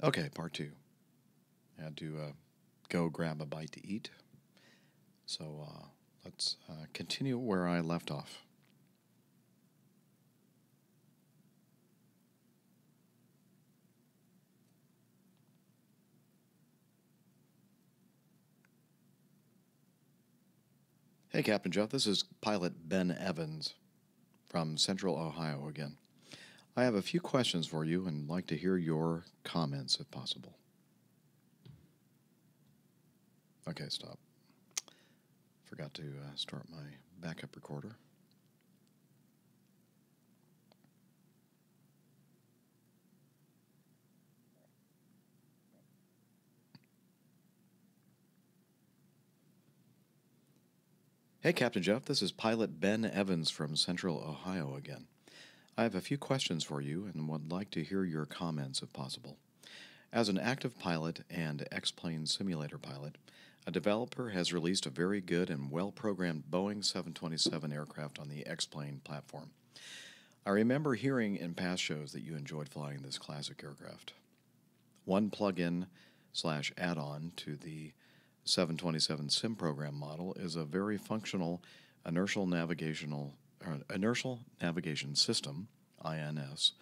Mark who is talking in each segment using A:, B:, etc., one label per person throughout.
A: Okay, part two. I had to go grab a bite to eat. So let's continue where I left off. Hey, Captain Jeff, this is pilot Ben Evans from Central Ohio again. I have a few questions for you and like to hear your comments if possible. Okay, stop. Forgot to start my backup recorder. Hey, Captain Jeff, this is pilot Ben Evans from Central Ohio again. I have a few questions for you and would like to hear your comments if possible. As an active pilot and X-plane simulator pilot, a developer has released a very good and well-programmed Boeing 727 aircraft on the X-plane platform. I remember hearing in past shows that you enjoyed flying this classic aircraft. One plug-in / add-on to the 727 sim program model is a very functional inertial navigation system, INS,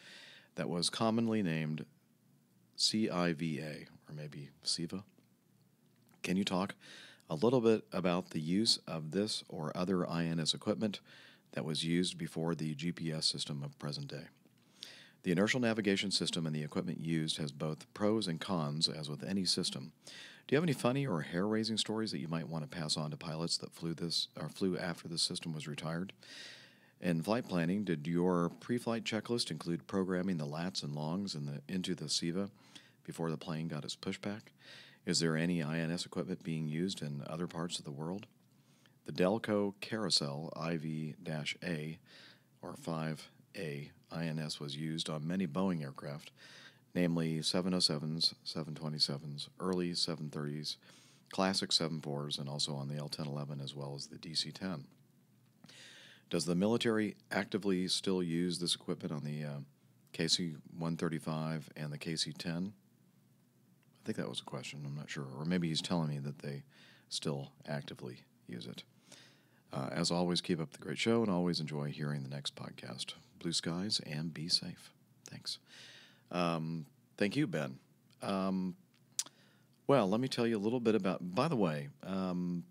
A: that was commonly named CIVA, or maybe SIVA. Can you talk a little bit about the use of this or other INS equipment that was used before the GPS system of present day? The inertial navigation system and the equipment used has both pros and cons, as with any system. Do you have any funny or hair-raising stories that you might want to pass on to pilots that flew after the system was retired? In flight planning, did your pre-flight checklist include programming the lats and longs into the SIVA before the plane got its pushback? Is there any INS equipment being used in other parts of the world? The Delco Carousel IV-A or 5A INS was used on many Boeing aircraft, namely 707s, 727s, early 730s, classic 74s, and also on the L-1011 as well as the DC-10. Does the military actively still use this equipment on the KC-135 and the KC-10? I think that was a question, I'm not sure. Or maybe he's telling me that they still actively use it. As always, keep up the great show and always enjoy hearing the next podcast. Blue skies and be safe. Thanks. Thank you, Ben. Well, let me tell you a little bit about, by the way, I'm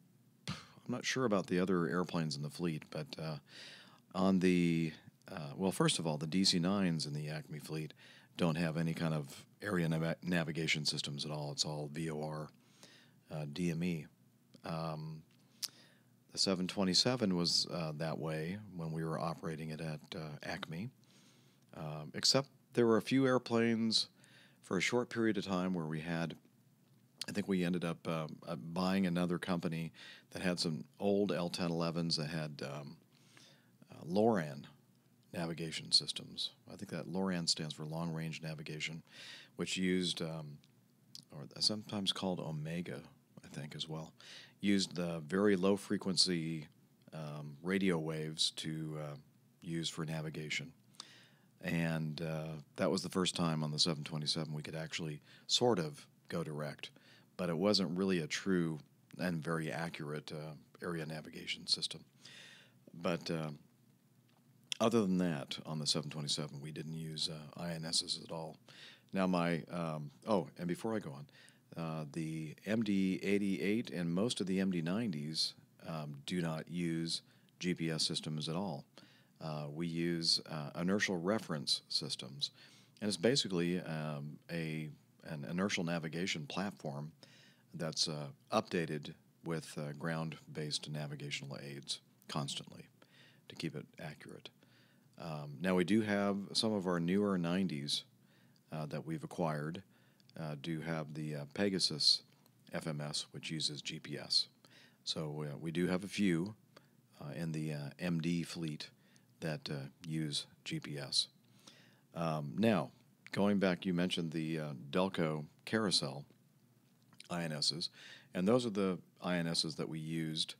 A: not sure about the other airplanes in the fleet, but on the, well, first of all, the DC-9s in the Acme fleet don't have any kind of area navigation systems at all. It's all VOR, DME. The 727 was that way when we were operating it at Acme, except there were a few airplanes for a short period of time where we had, I think we ended up buying another company that had some old L-1011s that had LORAN navigation systems. I think that LORAN stands for Long Range Navigation, which used, or sometimes called Omega, I think as well, used the very low frequency radio waves to use for navigation. And that was the first time on the 727 we could actually sort of go direct, but it wasn't really a true and very accurate area navigation system. But other than that, on the 727, we didn't use INSs at all. Now and before I go on, the MD-88 and most of the MD-90s do not use GPS systems at all. We use inertial reference systems, and it's basically an inertial navigation platform that's updated with ground-based navigational aids constantly to keep it accurate. Now we do have some of our newer 90s that we've acquired do have the Pegasus FMS, which uses GPS. So we do have a few in the MD fleet that use GPS. Now, going back, you mentioned the Delco Carousel INSs, and those are the INSs that we used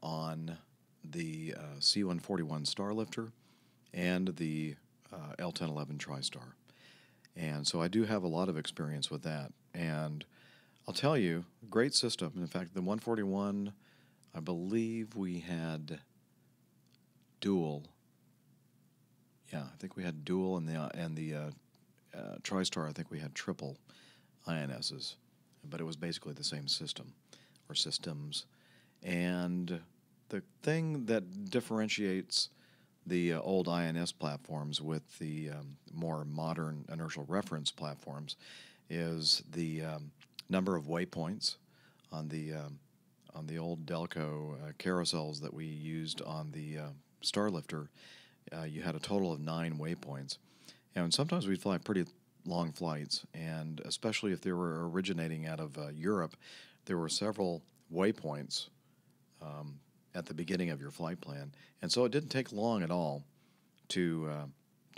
A: on the C-141 Starlifter and the L-1011 TriStar. And so I do have a lot of experience with that. And I'll tell you, great system. In fact, the 141, I believe we had dual. Yeah, I think we had dual, and the TriStar, I think we had triple INSs, but it was basically the same system or systems. And the thing that differentiates the old INS platforms with the more modern inertial reference platforms is the number of waypoints on the old Delco carousels that we used on the Starlifter. You had a total of 9 waypoints, and sometimes we'd fly pretty long flights, and especially if they were originating out of Europe, there were several waypoints at the beginning of your flight plan, and so it didn't take long at all to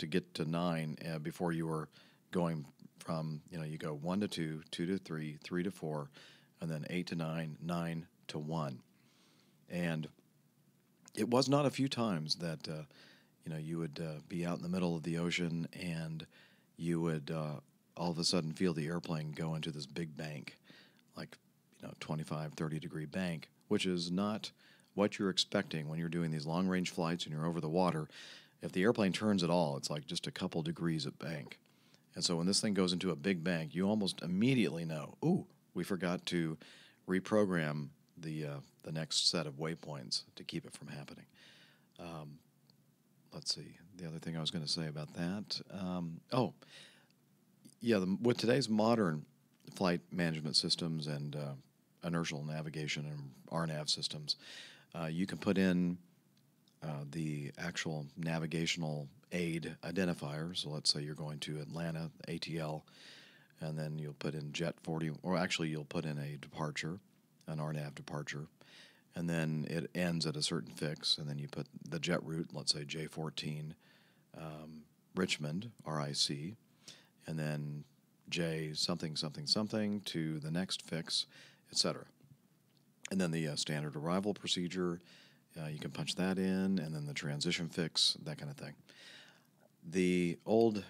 A: get to 9 before you were going from, you go 1 to 2, 2 to 3, 3 to 4, and then 8 to 9, 9 to 1, and it was not a few times that you would be out in the middle of the ocean and you would all of a sudden feel the airplane go into this big bank, like 25, 30-degree bank, which is not what you're expecting when you're doing these long-range flights and you're over the water. If the airplane turns at all, it's like just a couple degrees of bank. And so when this thing goes into a big bank, you almost immediately know, ooh, we forgot to reprogram the next set of waypoints to keep it from happening. Let's see, the other thing I was going to say about that. With today's modern flight management systems and inertial navigation and RNAV systems, you can put in the actual navigational aid identifier. So let's say you're going to Atlanta, ATL, and then you'll put in Jet 40, or actually you'll put in a departure, an RNAV departure, and then it ends at a certain fix, and then you put the jet route, let's say J14, Richmond, RIC, and then J something, something, something to the next fix, etc. And then the standard arrival procedure, you can punch that in, and then the transition fix, that kind of thing. The old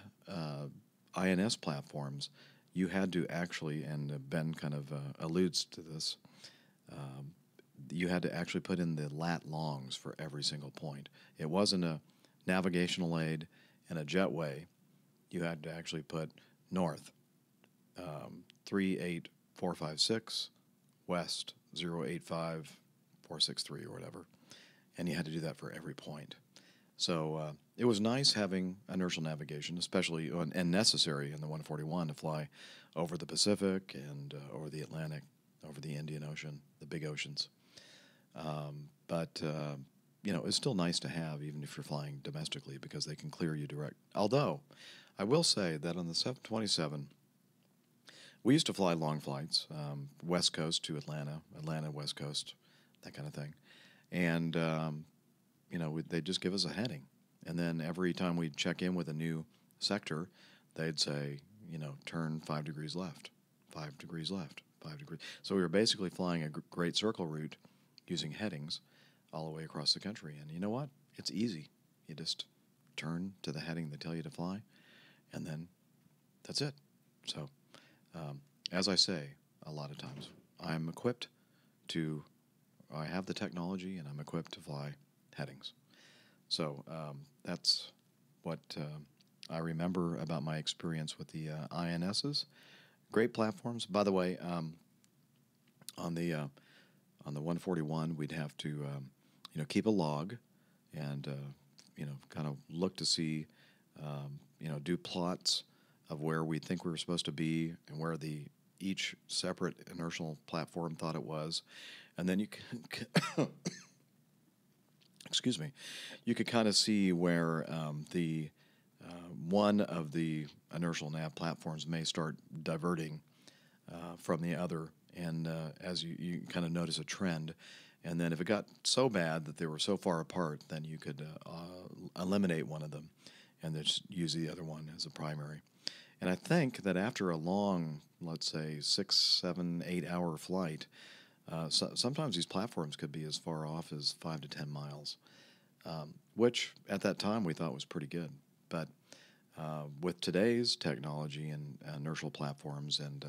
A: INS platforms, you had to actually, and Ben kind of alludes to this, you had to actually put in the lat longs for every single point. It wasn't a navigational aid and a jetway. You had to actually put north 38456, west 085463 or whatever, and you had to do that for every point. So it was nice having inertial navigation, especially and necessary in the 141 to fly over the Pacific and over the Atlantic, over the Indian Ocean, the big oceans. But it's still nice to have, even if you're flying domestically, because they can clear you direct. Although, I will say that on the 727, we used to fly long flights, West Coast to Atlanta, West Coast, that kind of thing. And, they'd just give us a heading. And then every time we'd check in with a new sector, they'd say, turn 5 degrees left, 5 degrees left, 5 degrees. So we were basically flying a great circle route using headings all the way across the country. And you know what? It's easy. You just turn to the heading they tell you to fly, and then that's it. So, as I say a lot of times, I have the technology, and I'm equipped to fly headings. So that's what I remember about my experience with the INSs. Great platforms. By the way, on the 141, we'd have to keep a log and kind of look to see do plots of where we think we were supposed to be and where each separate inertial platform thought it was, and then you can excuse me, you could kind of see where the one of the inertial nav platforms may start diverting from the other, and as you kind of notice a trend. And then if it got so bad that they were so far apart, then you could eliminate one of them and then just use the other one as a primary. And I think that after a long, let's say 6, 7, 8 hour flight, sometimes these platforms could be as far off as 5 to 10 miles, which at that time we thought was pretty good. But With today's technology and inertial platforms and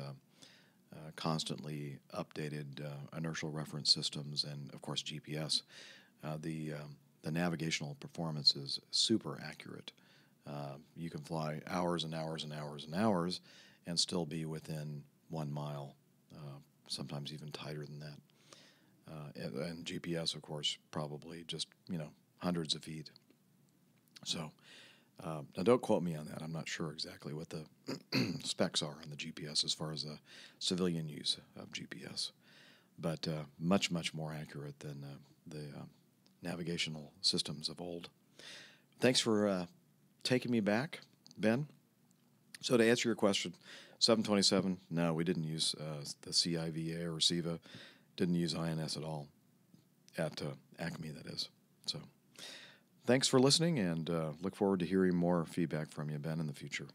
A: constantly updated inertial reference systems and, of course, GPS, the navigational performance is super accurate. You can fly hours and hours and hours and hours and still be within 1 mile, sometimes even tighter than that. And GPS, of course, probably just, hundreds of feet. So now don't quote me on that. I'm not sure exactly what the specs are on the GPS as far as the civilian use of GPS, but much, much more accurate than the navigational systems of old. Thanks for taking me back, Ben. So to answer your question, 727, no, we didn't use the CIVA or CIVA, didn't use INS at all at Acme, that is. So thanks for listening, and look forward to hearing more feedback from you, Ben, in the future.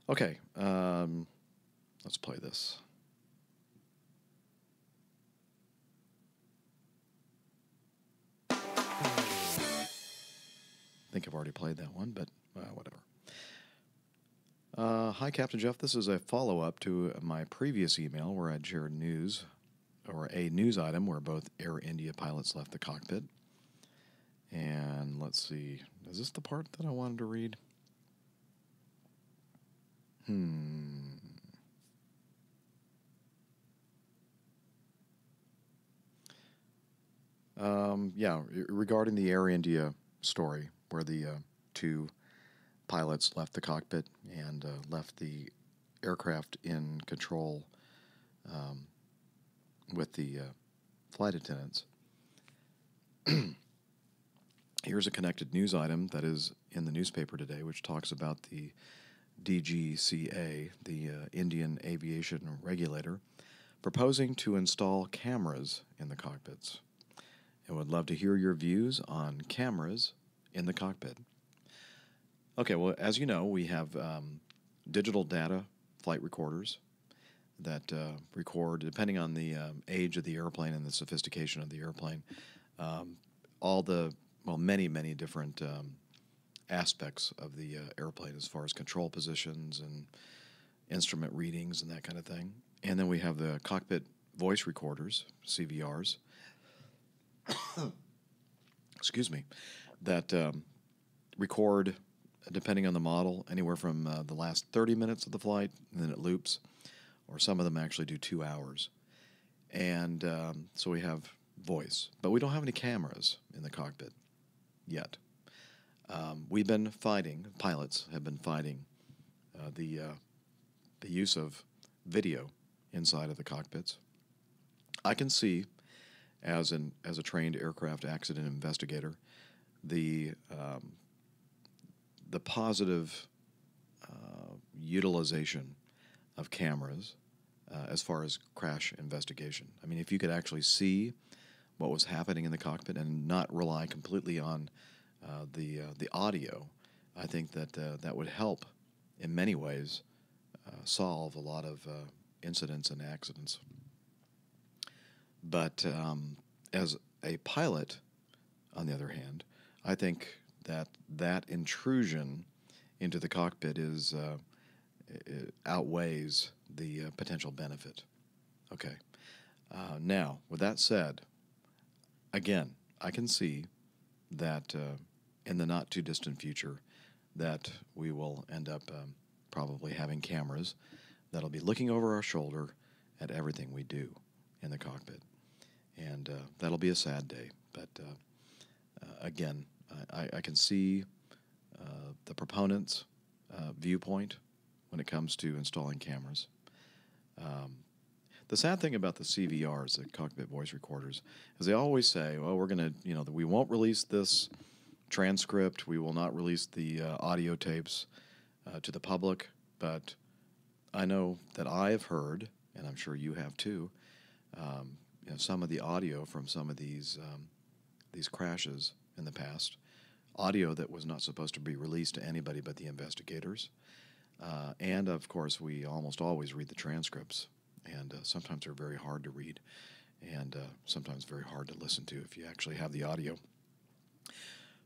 A: Okay, let's play this. I think I've already played that one, but whatever. Hi, Captain Jeff. This is a follow-up to my previous email where I'd shared news, or a news item where both Air India pilots left the cockpit. And let's see, is this the part that I wanted to read? Yeah, regarding the Air India story where the two pilots left the cockpit and left the aircraft in control with the flight attendants. Here's a connected news item that is in the newspaper today, which talks about the DGCA, the Indian Aviation Regulator, proposing to install cameras in the cockpits. I would love to hear your views on cameras in the cockpit. Okay, well, as you know, we have digital data flight recorders that record, depending on the age of the airplane and the sophistication of the airplane, many, many different aspects of the airplane as far as control positions and instrument readings and that kind of thing. And then we have the cockpit voice recorders, CVRs, excuse me, that record, depending on the model, anywhere from the last 30 minutes of the flight, and then it loops, or some of them actually do 2 hours. And so we have voice, but we don't have any cameras in the cockpit yet. We've been fighting, pilots have been fighting the use of video inside of the cockpits. I can see, as a trained aircraft accident investigator, the positive utilization of cameras as far as crash investigation. I mean, if you could actually see what was happening in the cockpit and not rely completely on the audio, I think that that would help in many ways solve a lot of incidents and accidents. But as a pilot, on the other hand, I think that intrusion into the cockpit it outweighs the potential benefit. Okay. Now, with that said, again, I can see that in the not too distant future that we will end up probably having cameras that'll be looking over our shoulder at everything we do in the cockpit. And that'll be a sad day. But again, I can see the proponents' viewpoint when it comes to installing cameras. The sad thing about the CVRs, the cockpit voice recorders, is they always say, well, we're going to, we won't release this transcript, we will not release the audio tapes to the public, but I know that I have heard, and I'm sure you have too, some of the audio from some of these crashes in the past, audio that was not supposed to be released to anybody but the investigators. And, of course, we almost always read the transcripts, and sometimes they're very hard to read and sometimes very hard to listen to if you actually have the audio.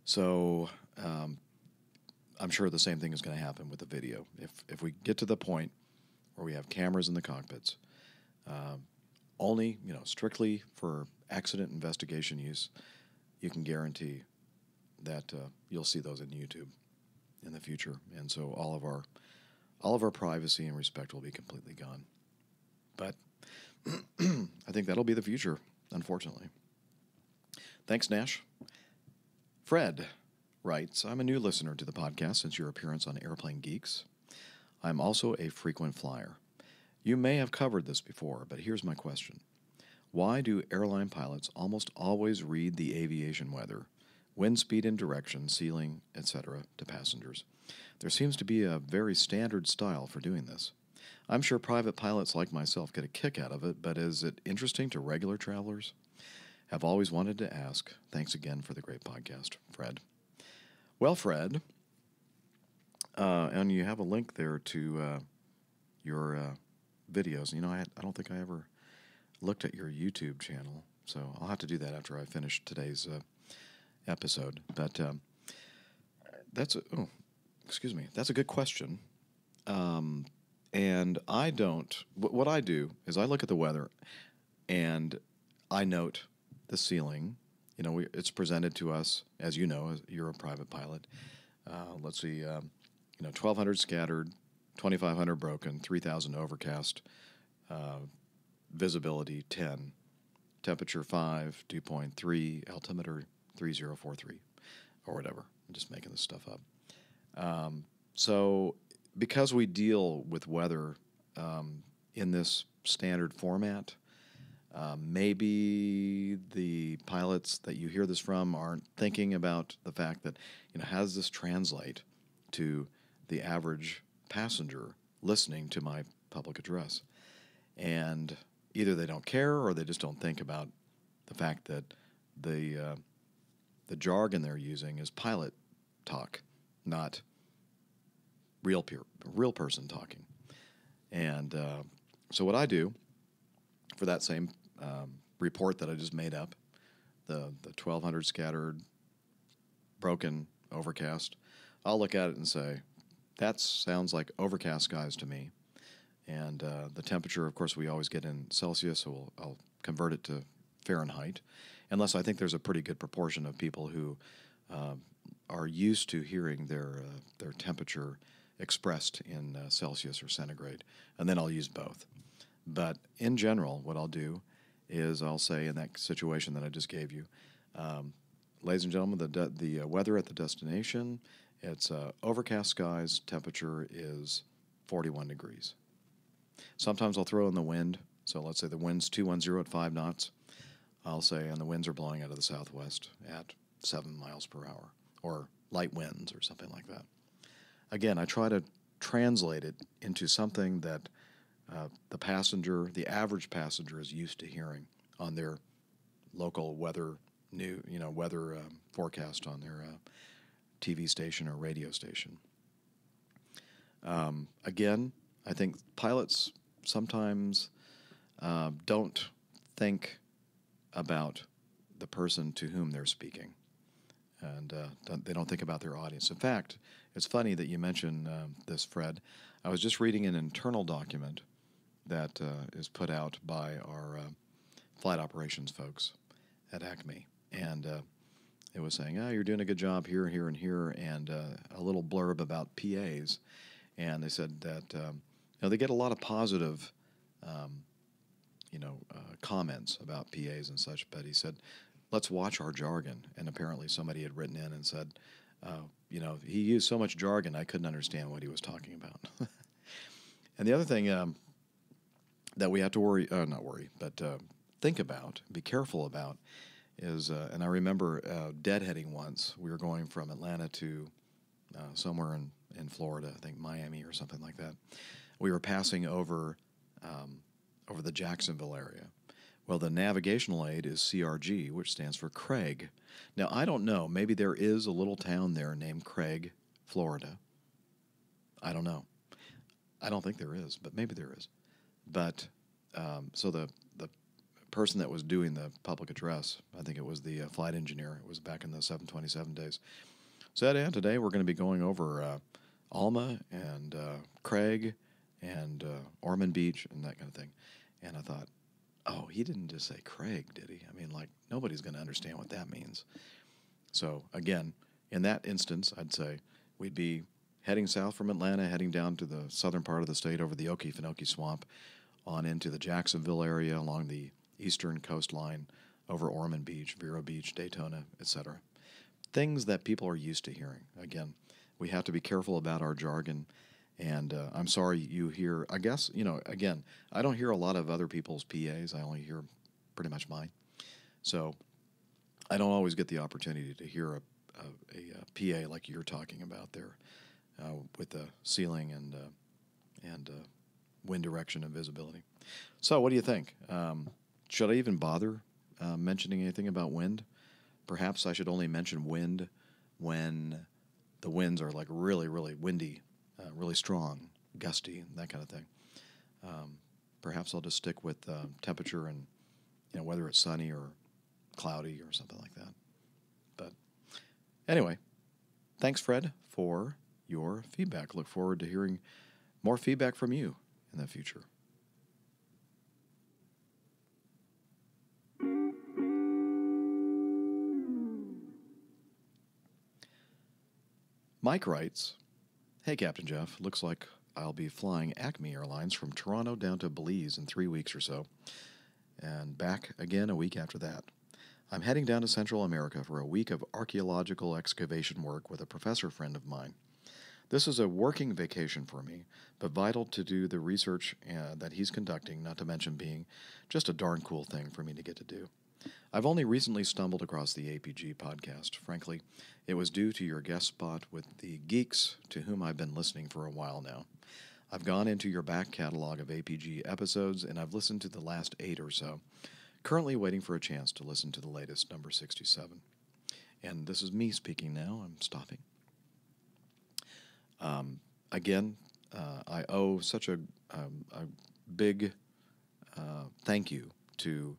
A: So I'm sure the same thing is going to happen with the video. If we get to the point where we have cameras in the cockpits, only, strictly for accident investigation use, you can guarantee that you'll see those in YouTube in the future, and so all of our privacy and respect will be completely gone. But I think that'll be the future, unfortunately. Thanks, Nash. Fred writes, I'm a new listener to the podcast since your appearance on Airplane Geeks. I'm also a frequent flyer. You may have covered this before, but here's my question. Why do airline pilots almost always read the aviation weather, wind speed and direction, ceiling, etc., to passengers? There seems to be a very standard style for doing this. I'm sure private pilots like myself get a kick out of it, but is it interesting to regular travelers? Have always wanted to ask. Thanks again for the great podcast, Fred. Well, Fred, and you have a link there to your videos. I don't think I ever looked at your YouTube channel, so I'll have to do that after I finish today's episode. But that's a good question. And I don't. What I do is I look at the weather, and I note the ceiling. It's presented to us, as you know, as you're a private pilot. Let's see, 1,200 scattered, 2,500 broken, 3,000 overcast, visibility 10, temperature 5, dew point 3, altimeter 3043, or whatever. I'm just making this stuff up. So because we deal with weather in this standard format, maybe the pilots that you hear this from aren't thinking about the fact that, how does this translate to the average passenger listening to my public address? And either they don't care or they just don't think about the fact that the jargon they're using is pilot talk, not real person talking. And so what I do for that same report that I just made up, the 1,200 scattered, broken, overcast, I'll look at it and say, that sounds like overcast skies to me. And the temperature, of course, we always get in Celsius, so I'll convert it to Fahrenheit, unless I think there's a pretty good proportion of people who are used to hearing their temperature expressed in Celsius or centigrade, and then I'll use both. But in general, what I'll do is I'll say in that situation that I just gave you, ladies and gentlemen, the weather at the destination, it's overcast skies, temperature is 41 degrees. Sometimes I'll throw in the wind, so let's say the wind's 210 at 5 knots. I'll say, and the winds are blowing out of the southwest at 7 miles per hour, or light winds or something like that. Again, I try to translate it into something that the average passenger is used to hearing on their local weather forecast on their TV station or radio station. Again, I think pilots sometimes don't think about the person to whom they're speaking, and they don't think about their audience. In fact, it's funny that you mention this, Fred. I was just reading an internal document that is put out by our flight operations folks at Acme, and it was saying, you're doing a good job here, here, and here, and a little blurb about PAs, and they said that they get a lot of positive comments about PAs and such, but he said, let's watch our jargon, and apparently somebody had written in and said, he used so much jargon I couldn't understand what he was talking about. And the other thing that we have to think about, be careful about, is, and I remember deadheading once. We were going from Atlanta to somewhere in Florida, I think Miami or something like that. We were passing over the Jacksonville area. Well, the navigational aid is CRG, which stands for Craig. Now, I don't know. Maybe there is a little town there named Craig, Florida. I don't know. I don't think there is, but maybe there is. But so the person that was doing the public address, I think it was the flight engineer. It was back in the 727 days. said, and today we're going to be going over Alma and Craig and Ormond Beach and that kind of thing. And I thought, oh, he didn't just say Craig, did he? I mean, like, nobody's going to understand what that means. So, again, in that instance, I'd say we'd be heading south from Atlanta, heading down to the southern part of the state over the Okefenokee Swamp, on into the Jacksonville area along the eastern coastline, over Ormond Beach, Vero Beach, Daytona, etc. Things that people are used to hearing. Again, we have to be careful about our jargon, and I'm sorry you hear, I guess, again, I don't hear a lot of other people's PAs. I only hear pretty much mine. So I don't always get the opportunity to hear a PA like you're talking about there, with the ceiling and wind direction and visibility. So what do you think? Should I even bother mentioning anything about wind? Perhaps I should only mention wind when the winds are like really, really windy, really strong, gusty, and that kind of thing. Perhaps I'll just stick with temperature and whether it's sunny or cloudy or something like that. But anyway, thanks, Fred, for your feedback. Look forward to hearing more feedback from you in the future. Mike writes, "Hey, Captain Jeff, looks like I'll be flying Acme Airlines from Toronto down to Belize in 3 weeks or so, and back again a week after that. I'm heading down to Central America for a week of archaeological excavation work with a professor friend of mine. This is a working vacation for me, but vital to do the research that he's conducting, not to mention being just a darn cool thing for me to get to do. I've only recently stumbled across the APG podcast. Frankly, it was due to your guest spot with the geeks to whom I've been listening for a while now. I've gone into your back catalog of APG episodes, and I've listened to the last 8 or so. Currently waiting for a chance to listen to the latest, number 67. And this is me speaking now. I'm stopping. Again, I owe such a big thank you to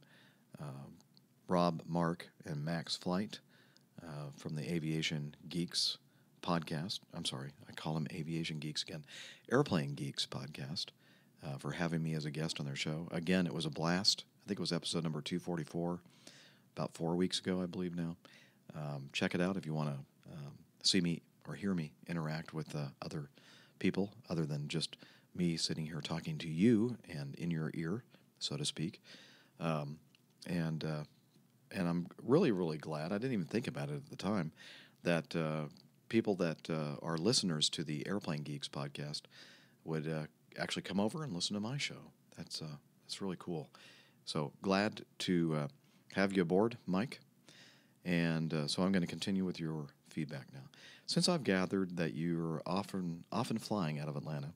A: Rob, Mark, and Max Flight from the Aviation Geeks podcast. I'm sorry, I call them Aviation Geeks again. Airplane Geeks podcast, for having me as a guest on their show. Again, it was a blast. I think it was episode number 244, about 4 weeks ago, I believe now. Check it out if you want to see me or hear me interact with other people other than just me sitting here talking to you and in your ear, so to speak. And I'm really, really glad, I didn't even think about it at the time, that people that are listeners to the Airplane Geeks podcast would actually come over and listen to my show. That's really cool. So glad to have you aboard, Mike. And so I'm going to continue with your feedback now. Since I've gathered that you're often flying out of Atlanta,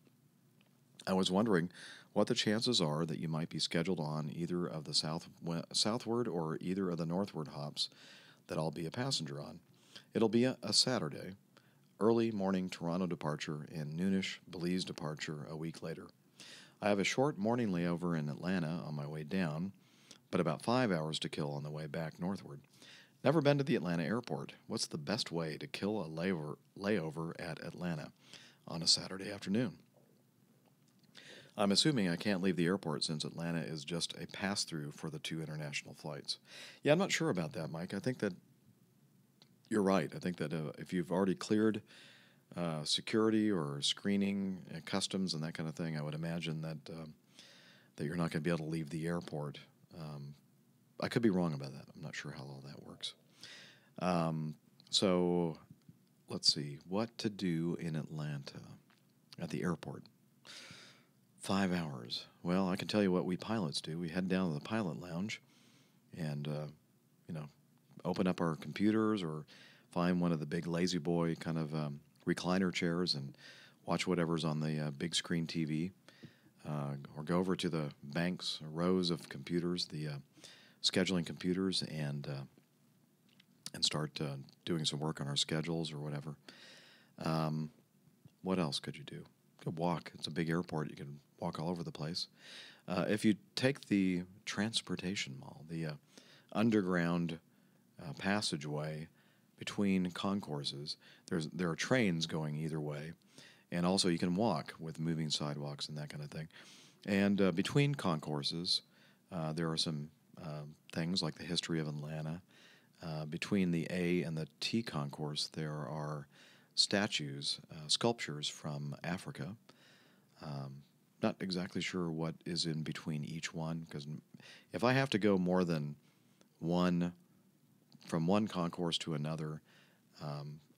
A: I was wondering what the chances are that you might be scheduled on either of the southward or either of the northward hops that I'll be a passenger on. It'll be a Saturday, early morning Toronto departure and noonish Belize departure a week later. I have a short morning layover in Atlanta on my way down, but about 5 hours to kill on the way back northward. Never been to the Atlanta airport. What's the best way to kill a layover at Atlanta on a Saturday afternoon? I'm assuming I can't leave the airport since Atlanta is just a pass-through for the 2 international flights. Yeah, I'm not sure about that, Mike. I think that you're right. I think that if you've already cleared security or screening, customs, and that kind of thing, I would imagine that that you're not going to be able to leave the airport. I could be wrong about that. I'm not sure how all that works. So let's see. What to do in Atlanta at the airport? 5 hours. Well, I can tell you what we pilots do. We head down to the pilot lounge and, open up our computers or find one of the big lazy boy kind of recliner chairs and watch whatever's on the big screen TV, or go over to the banks, rows of computers, the scheduling computers, and start doing some work on our schedules or whatever. What else could you do? You could walk. It's a big airport. You can walk all over the place. If you take the transportation mall, the underground passageway between concourses. There are trains going either way, and also you can walk with moving sidewalks and that kind of thing. And between concourses, there are some things like the history of Atlanta. Between the A and the T concourse, there are statues, sculptures from Africa. Not exactly sure what is in between each one, because if I have to go more than one from one concourse to another,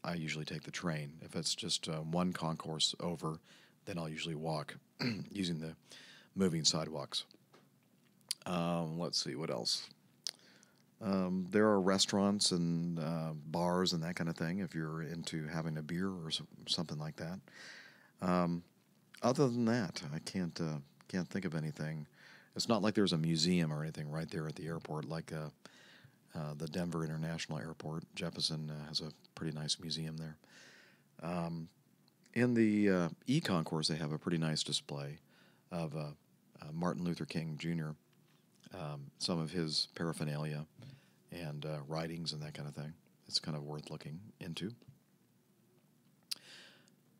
A: I usually take the train. If it's just one concourse over, then I'll usually walk using the moving sidewalks. Let's see, what else? There are restaurants and bars and that kind of thing if you're into having a beer or something like that. Other than that, I can't think of anything. It's not like there's a museum or anything right there at the airport, like the Denver International Airport. Jefferson has a pretty nice museum there. In the E-Concourse, they have a pretty nice display of Martin Luther King Jr., some of his paraphernalia and writings and that kind of thing. It's kind of worth looking into.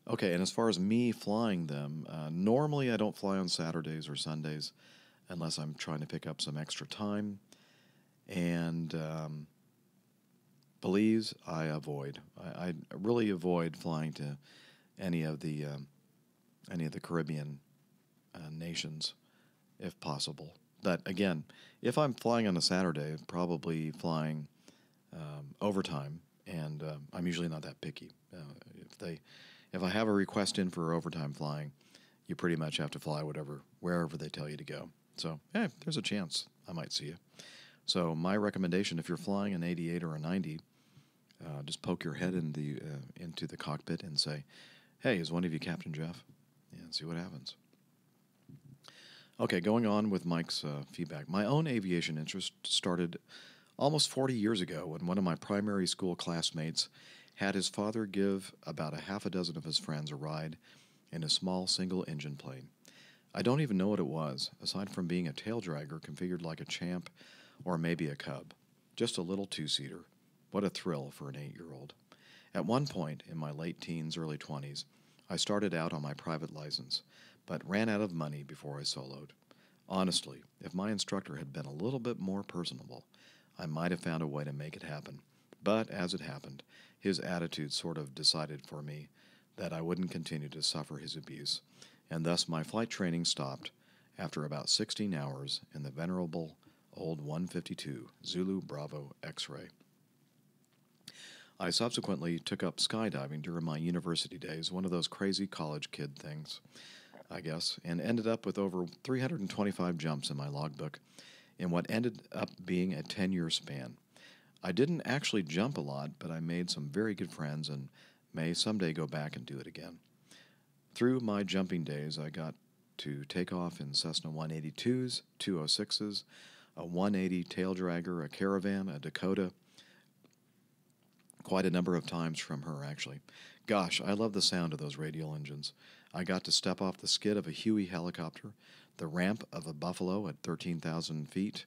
A: Okay, and as far as me flying them, normally I don't fly on Saturdays or Sundays unless I'm trying to pick up some extra time. And Belize, I avoid. I really avoid flying to any of the Caribbean nations, if possible. But again, if I'm flying on a Saturday, probably flying overtime, and I'm usually not that picky. If I have a request in for overtime flying, you pretty much have to fly wherever they tell you to go. So, there's a chance I might see you. So my recommendation, if you're flying an 88 or a 90, just poke your head into the cockpit and say, "Hey, is one of you Captain Jeff?" And see what happens. Okay, going on with Mike's feedback. My own aviation interest started almost 40 years ago when one of my primary school classmates had his father give about a half a dozen of his friends a ride in a small single-engine plane. I don't even know what it was, aside from being a tail dragger configured like a Champ or maybe a Cub. Just a little two-seater. What a thrill for an 8-year-old. At one point, in my late teens, early 20s, I started out on my private license, but ran out of money before I soloed. Honestly, if my instructor had been a little bit more personable, I might have found a way to make it happen. But as it happened, his attitude sort of decided for me that I wouldn't continue to suffer his abuse, and thus my flight training stopped after about 16 hours in the venerable old 152 Zulu Bravo X-ray. I subsequently took up skydiving during my university days, one of those crazy college kid things, I guess, and ended up with over 325 jumps in my logbook in what ended up being a 10-year span. I didn't actually jump a lot, but I made some very good friends and may someday go back and do it again. Through my jumping days, I got to take off in Cessna 182s, 206s, a 180 tail dragger, a Caravan, a Dakota, quite a number of times from her, actually. Gosh, I love the sound of those radial engines. I got to step off the skid of a Huey helicopter, the ramp of a Buffalo at 13,000 feet,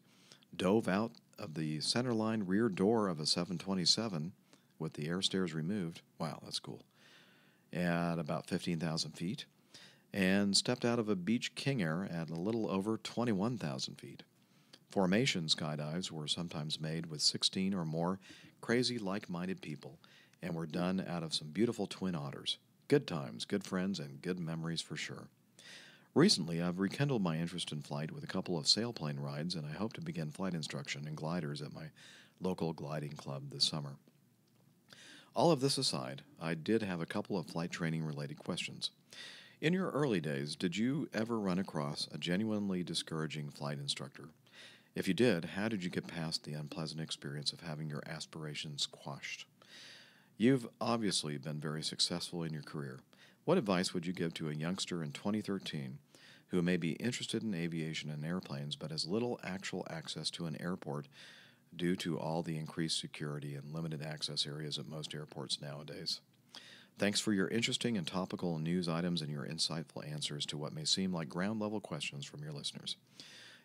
A: dove out of the centerline rear door of a 727 with the air stairs removed. Wow, that's cool. At about 15,000 feet, and stepped out of a Beech King Air at a little over 21,000 feet. Formation skydives were sometimes made with 16 or more crazy like-minded people and were done out of some beautiful twin otters. Good times, good friends, and good memories for sure. Recently, I've rekindled my interest in flight with a couple of sailplane rides, and I hope to begin flight instruction in gliders at my local gliding club this summer. All of this aside, I did have a couple of flight training-related questions. In your early days, did you ever run across a genuinely discouraging flight instructor? If you did, how did you get past the unpleasant experience of having your aspirations quashed? You've obviously been very successful in your career. What advice would you give to a youngster in 2013 who may be interested in aviation and airplanes but has little actual access to an airport due to all the increased security and limited access areas at most airports nowadays? Thanks for your interesting and topical news items and your insightful answers to what may seem like ground-level questions from your listeners.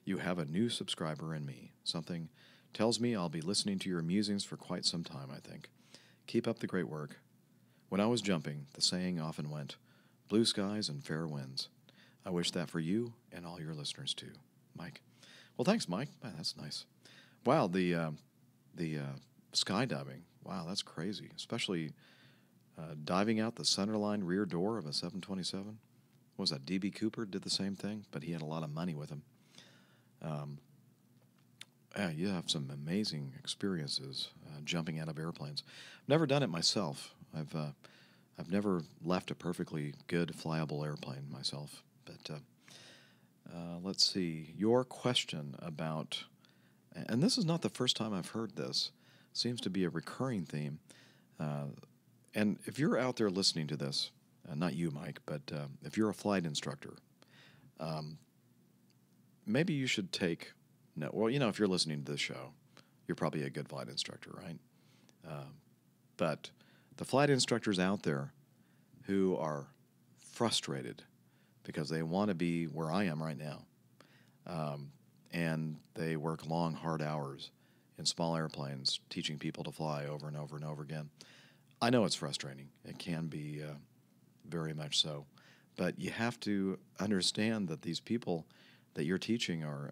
A: You have a new subscriber in me. Something tells me I'll be listening to your musings for quite some time, I think. Keep up the great work. When I was jumping, the saying often went, blue skies and fair winds. I wish that for you and all your listeners too, Mike. Well, thanks, Mike. Man, that's nice. Wow, the skydiving. Wow, that's crazy. Especially diving out the centerline rear door of a 727. What was that? D.B. Cooper did the same thing, but he had a lot of money with him. Yeah, you have some amazing experiences jumping out of airplanes. I've never done it myself. I've never left a perfectly good flyable airplane myself. But let's see. Your question about, and this is not the first time I've heard this. Seems to be a recurring theme. And if you're out there listening to this, not you, Mike, but if you're a flight instructor, maybe you should take. No, well, if you're listening to this show, you're probably a good flight instructor, right? But the flight instructors out there who are frustrated because they want to be where I am right now, and they work long, hard hours in small airplanes teaching people to fly over and over and over again. I know it's frustrating. It can be very much so. But you have to understand that these people that you're teaching are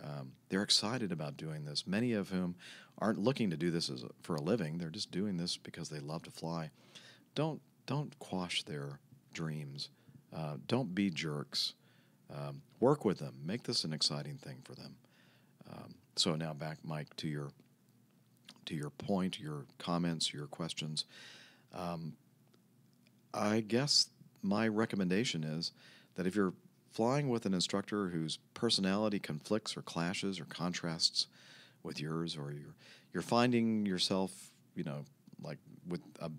A: they're excited about doing this. Many of whom aren't looking to do this for a living. They're just doing this because they love to fly. Don't quash their dreams. Don't be jerks. Work with them. Make this an exciting thing for them. So now back, Mike, to your point, your comments, your questions. I guess my recommendation is that if you're flying with an instructor whose personality conflicts or clashes or contrasts with yours, or you're finding yourself, like with a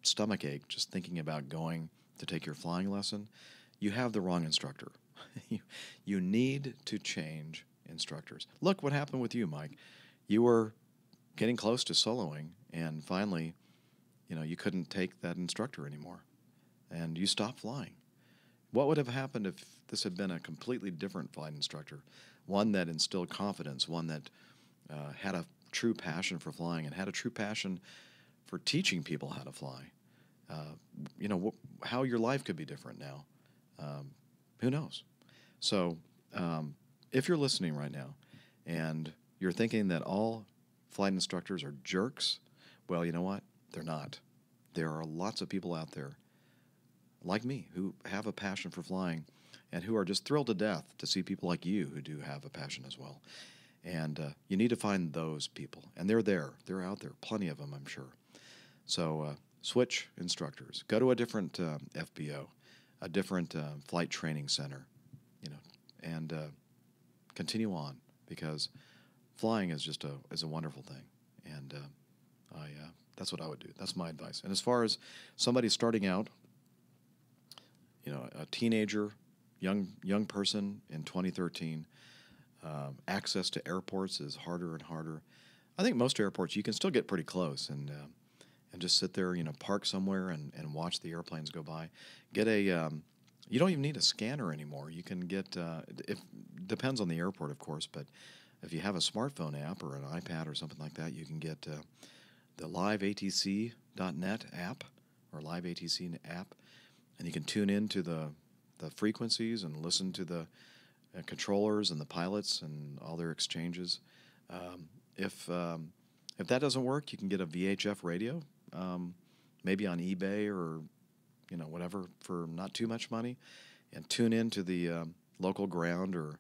A: stomach ache just thinking about going to take your flying lesson, you have the wrong instructor. You need to change instructors. Look what happened with you, Mike. You were getting close to soloing, and finally, you couldn't take that instructor anymore, and you stopped flying. What would have happened if this had been a completely different flight instructor, one that instilled confidence, one that had a true passion for flying and had a true passion for teaching people how to fly? How your life could be different now. Who knows? So if you're listening right now and you're thinking that all flight instructors are jerks, well, you know what? They're not. There are lots of people out there like me who have a passion for flying and who are just thrilled to death to see people like you who do have a passion as well. And you need to find those people. And they're there. They're out there. Plenty of them, I'm sure. So switch instructors. Go to a different FBO, a different flight training center, and continue on, because flying is just a wonderful thing. And that's what I would do. That's my advice. And as far as somebody starting out, a teenager, young person in 2013, access to airports is harder and harder. I think most airports you can still get pretty close and just sit there, park somewhere and watch the airplanes go by. Get you don't even need a scanner anymore. You can get, depends on the airport, of course, but if you have a smartphone app or an iPad or something like that, you can get the liveatc.net app or liveatc app, and you can tune into the frequencies and listen to the controllers and the pilots and all their exchanges. If that doesn't work, you can get a VHF radio, maybe on eBay or whatever, for not too much money, and tune into the local ground or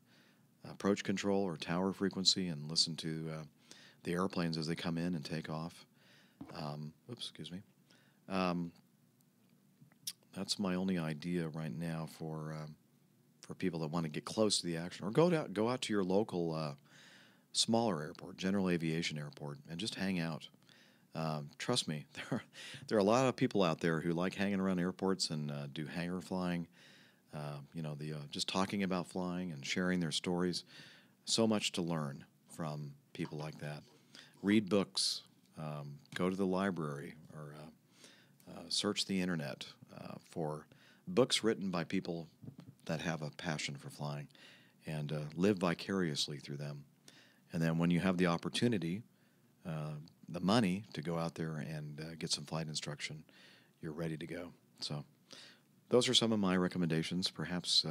A: approach control or tower frequency and listen to the airplanes as they come in and take off. Excuse me. That's my only idea right now for people that want to get close to the action, or go out to your local smaller airport, general aviation airport, and just hang out. Trust me, there are a lot of people out there who like hanging around airports and do hangar flying. Just talking about flying and sharing their stories. So much to learn from people like that. Read books. Go to the library or search the internet for books written by people that have a passion for flying, and live vicariously through them. And then when you have the opportunity, the money to go out there and get some flight instruction, you're ready to go. So those are some of my recommendations. Perhaps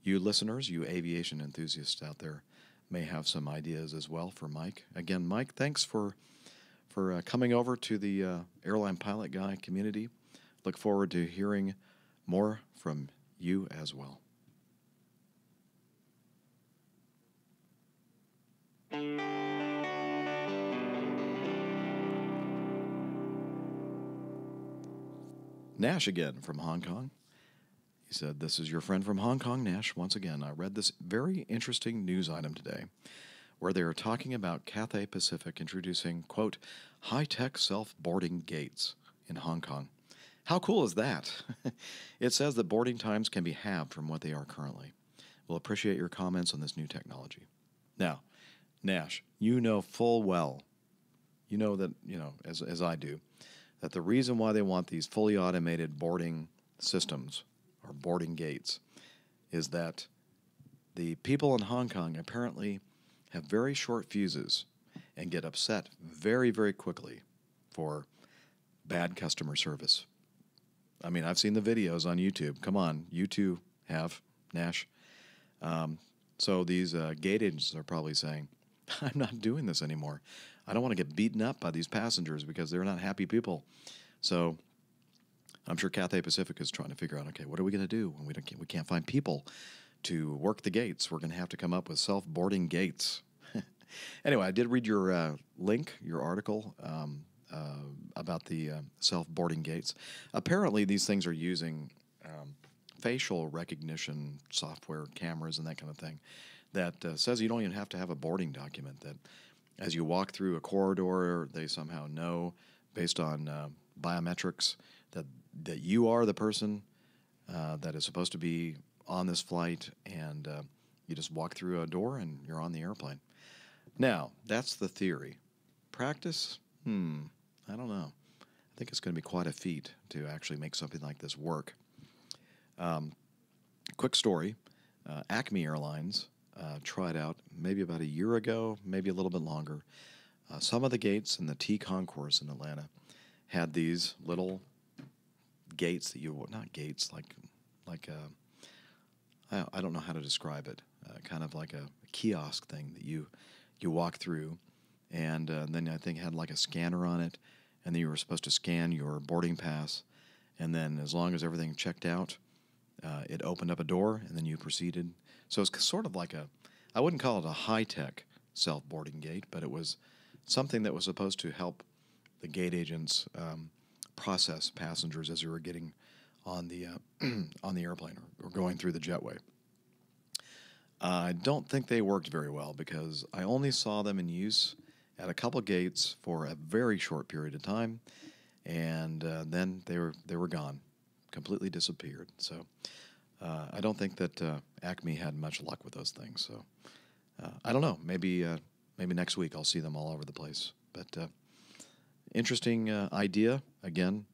A: you listeners, you aviation enthusiasts out there, may have some ideas as well for Mike. Again, Mike, thanks for coming over to the Airline Pilot Guy community. Look forward to hearing more from you as well. Nash again from Hong Kong. He said, "This is your friend from Hong Kong, Nash. Once again, I read this very interesting news item today where they are talking about Cathay Pacific introducing, quote, high-tech self-boarding gates in Hong Kong. How cool is that? It says that boarding times can be halved from what they are currently. We'll appreciate your comments on this new technology." Now, Nash, you know full well, you know that, as I do, that the reason why they want these fully automated boarding systems or boarding gates is that the people in Hong Kong apparently have very short fuses and get upset very, very quickly for bad customer service. I mean, I've seen the videos on YouTube. Come on, you too have, Nash. So these gate agents are probably saying, I'm not doing this anymore. I don't want to get beaten up by these passengers because they're not happy people. So I'm sure Cathay Pacific is trying to figure out, okay, what are we going to do when we can't find people to work the gates? We're going to have to come up with self-boarding gates. Anyway, I did read your link, your article about the self-boarding gates. Apparently, these things are using facial recognition software, cameras, and that kind of thing that says you don't even have to have a boarding document, that as you walk through a corridor, they somehow know, based on biometrics, that you are the person that is supposed to be on this flight, and you just walk through a door and you're on the airplane. Now, that's the theory. Practice? I don't know. I think it's going to be quite a feat to actually make something like this work. Quick story. Acme Airlines tried out maybe about a year ago, maybe a little bit longer. Some of the gates in the T concourse in Atlanta had these little gates that not gates, I don't know how to describe it, kind of like a kiosk thing that you walk through, and then I think it had like a scanner on it, and then you were supposed to scan your boarding pass, and then as long as everything checked out, it opened up a door, and then you proceeded. So it's sort of like I wouldn't call it a high-tech self-boarding gate, but it was something that was supposed to help the gate agents process passengers as they were getting on the on the airplane or going through the jetway. I don't think they worked very well because I only saw them in use at a couple gates for a very short period of time, and then they were gone, completely disappeared. So I don't think that Acme had much luck with those things. So I don't know. Maybe next week I'll see them all over the place. But interesting idea. Again,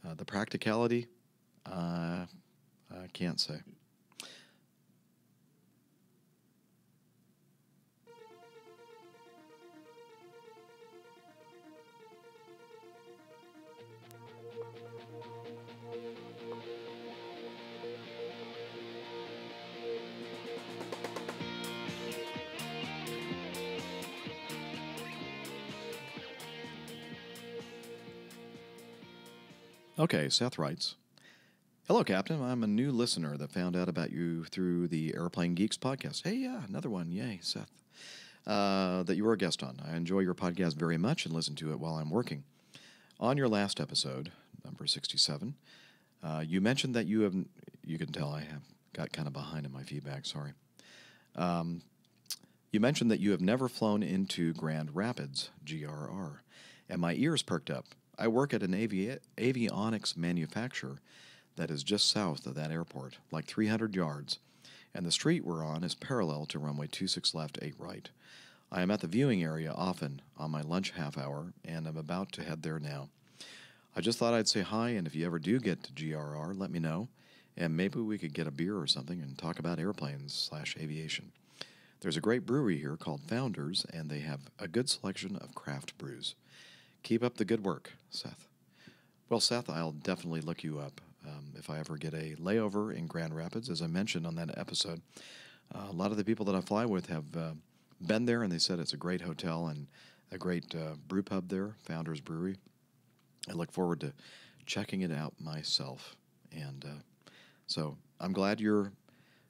A: the practicality, I can't say. Okay, Seth writes, "Hello, Captain. I'm a new listener that found out about you through the Airplane Geeks podcast." Hey, yeah, another one. Yay, Seth. That you were a guest on. I enjoy your podcast very much and listen to it while I'm working. On your last episode, number 67, you mentioned that you can tell I have got kind of behind in my feedback, sorry. You mentioned that you have never flown into Grand Rapids, GRR, and my ears perked up. I work at an avionics manufacturer that is just south of that airport, like 300 yards, and the street we're on is parallel to runway 26 left, 8 right. I am at the viewing area often on my lunch half hour, and I'm about to head there now. I just thought I'd say hi, and if you ever do get to GRR, let me know, and maybe we could get a beer or something and talk about airplanes/aviation. There's a great brewery here called Founders, and they have a good selection of craft brews. Keep up the good work, Seth. Well, Seth, I'll definitely look you up if I ever get a layover in Grand Rapids. As I mentioned on that episode, a lot of the people that I fly with have been there, and they said it's a great hotel and a great brew pub there, Founders Brewery. I look forward to checking it out myself. And so I'm glad you're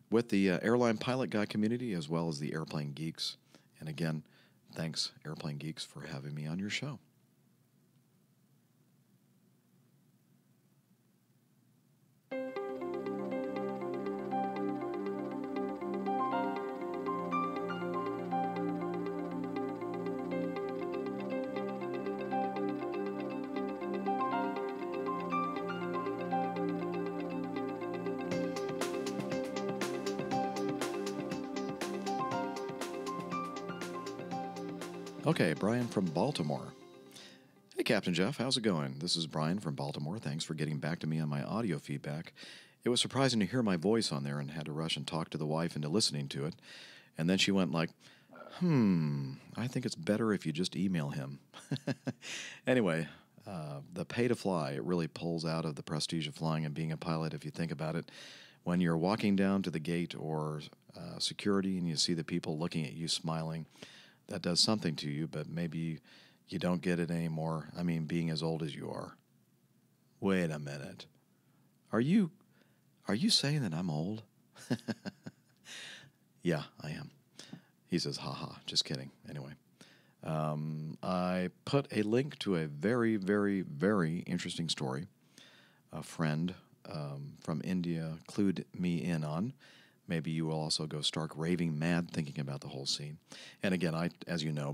A: with the Airline Pilot Guy community as well as the Airplane Geeks. And again, thanks, Airplane Geeks, for having me on your show. Okay, Brian from Baltimore. Hey, Captain Jeff, how's it going? This is Brian from Baltimore. Thanks for getting back to me on my audio feedback. It was surprising to hear my voice on there and had to rush and talk to the wife into listening to it. And then she went like, I think it's better if you just email him. Anyway, the pay to fly, it really pulls out of the prestige of flying and being a pilot if you think about it. When you're walking down to the gate or security and you see the people looking at you smiling, that does something to you, but maybe you don't get it anymore. I mean, being as old as you are. Wait a minute. Are you saying that I'm old? Yeah, I am. He says, haha, just kidding. Anyway, I put a link to a very, very, very interesting story. A friend from India clued me in on. Maybe you will also go stark raving mad thinking about the whole scene. And again, as you know,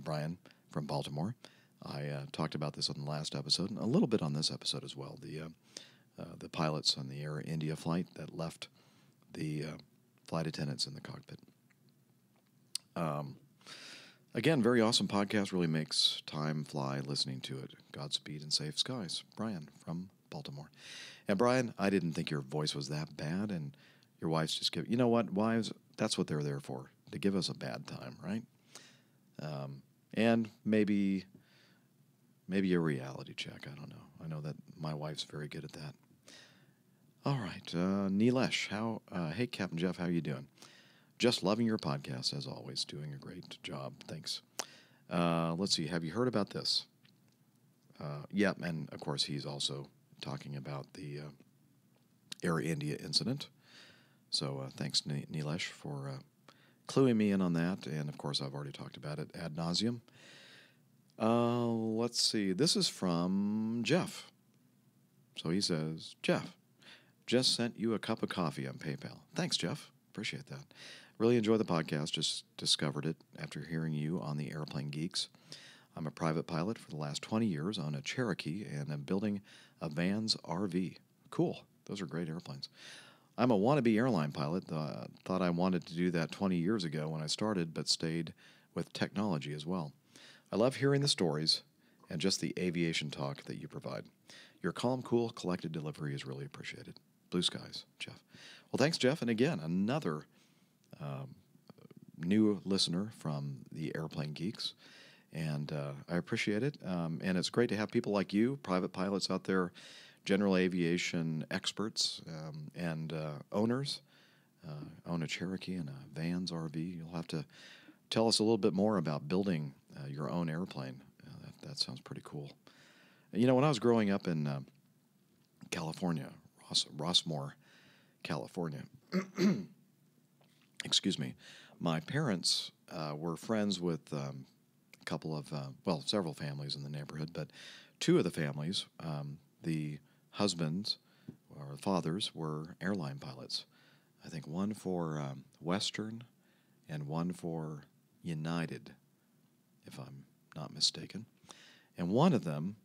A: Brian from Baltimore, I talked about this on the last episode, and a little bit on this episode as well. The pilots on the Air India flight that left the flight attendants in the cockpit. Again, very awesome podcast. Really makes time fly listening to it. Godspeed and safe skies. Brian from Baltimore. And Brian, I didn't think your voice was that bad, and your wife's just you know what, wives, that's what they're there for, to give us a bad time, right? And maybe a reality check, I don't know. I know that my wife's very good at that. All right, Nilesh, hey, Captain Jeff, how you doing? Just loving your podcast, as always, doing a great job, thanks. Let's see, have you heard about this? Yeah, and of course he's also talking about the Air India incident. So thanks, Nilesh, for cluing me in on that. And, of course, I've already talked about it ad nauseum. Let's see. This is from Jeff. So he says, Jeff, just sent you a cup of coffee on PayPal. Thanks, Jeff. Appreciate that. Really enjoy the podcast. Just discovered it after hearing you on the Airplane Geeks. I'm a private pilot for the last 20 years on a Cherokee, and I'm building a Vans RV. Cool. Those are great airplanes. I'm a wannabe airline pilot. Thought I wanted to do that 20 years ago when I started, but stayed with technology as well. I love hearing the stories and just the aviation talk that you provide. Your calm, cool, collected delivery is really appreciated. Blue skies, Jeff. Well, thanks, Jeff. And again, another new listener from the Airplane Geeks. And I appreciate it. And it's great to have people like you, private pilots out there, general aviation experts and owners. Own a Cherokee and a Vans RV. You'll have to tell us a little bit more about building your own airplane. That sounds pretty cool. You know, when I was growing up in California, Rossmore, California, excuse me, my parents were friends with a couple of, several families in the neighborhood, but two of the families, the husbands or fathers were airline pilots. I think one for Western and one for United, if I'm not mistaken. And one of them,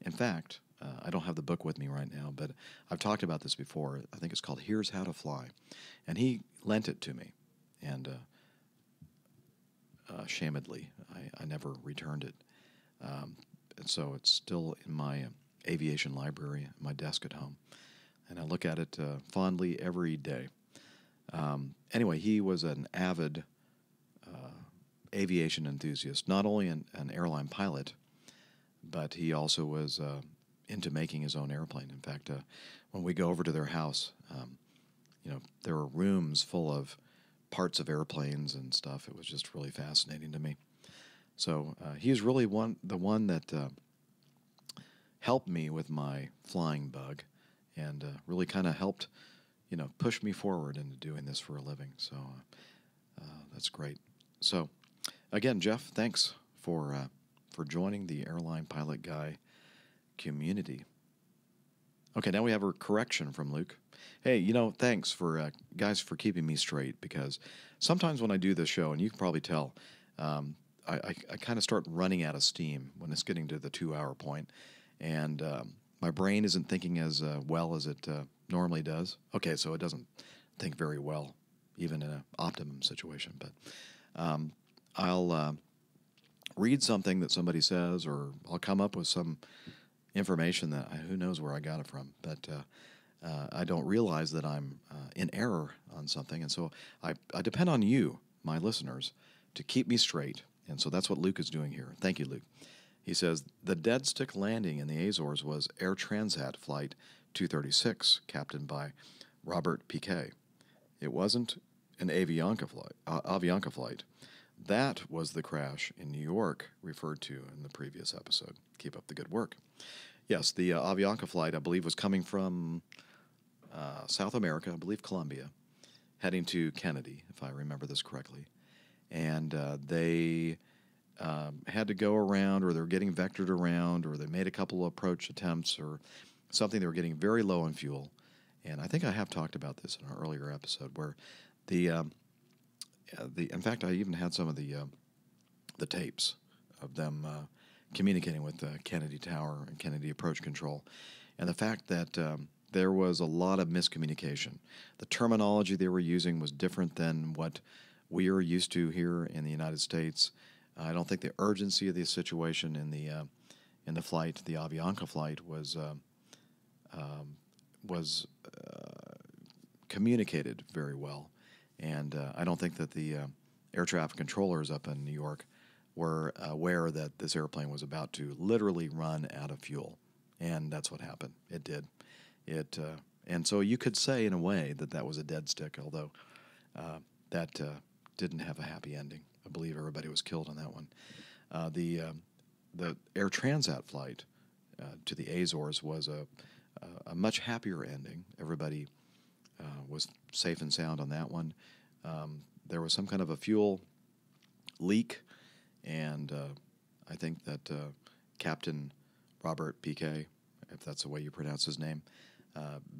A: in fact, I don't have the book with me right now, but I've talked about this before. I think it's called Here's How to Fly. And he lent it to me. And shamedly, I never returned it. And so it's still in my aviation library, my desk at home. And I look at it fondly every day. Anyway, he was an avid aviation enthusiast, not only an airline pilot, but he also was into making his own airplane. In fact, when we go over to their house, there were rooms full of parts of airplanes and stuff. It was just really fascinating to me. So he's really the one that helped me with my flying bug, and really kind of helped, push me forward into doing this for a living. So that's great. So again, Jeff, thanks for joining the Airline Pilot Guy community. Okay, now we have a correction from Luke. Hey, thanks for guys for keeping me straight, because sometimes when I do this show, and you can probably tell, I kind of start running out of steam when it's getting to the 2-hour point, and my brain isn't thinking as well as it normally does. Okay, so it doesn't think very well, even in an optimum situation. But I'll read something that somebody says, or I'll come up with some information that who knows where I got it from, but I don't realize that I'm in error on something, and so I depend on you, my listeners, to keep me straight, and so that's what Luke is doing here. Thank you, Luke. He says, the dead stick landing in the Azores was Air Transat Flight 236, captained by Robert Piquet. It wasn't an Avianca flight. That was the crash in New York referred to in the previous episode. Keep up the good work. Yes, the Avianca flight, I believe, was coming from South America, I believe Colombia, heading to Kennedy, if I remember this correctly. And they had to go around, or they were getting vectored around, or they made a couple of approach attempts, or something. They were getting very low on fuel. And I think I have talked about this in an earlier episode, where in fact, I even had some of the tapes of them communicating with Kennedy Tower and Kennedy Approach Control, and the fact that there was a lot of miscommunication. The terminology they were using was different than what we are used to here in the United States. I don't think the urgency of the situation in the flight, the Avianca flight, was communicated very well. And I don't think that the air traffic controllers up in New York were aware that this airplane was about to literally run out of fuel. And that's what happened. It did. And so you could say, in a way, that was a dead stick, although that didn't have a happy ending. I believe everybody was killed on that one. The Air Transat flight to the Azores was a much happier ending. Everybody was safe and sound on that one. There was some kind of a fuel leak, and I think that Captain Robert Piquet, if that's the way you pronounce his name,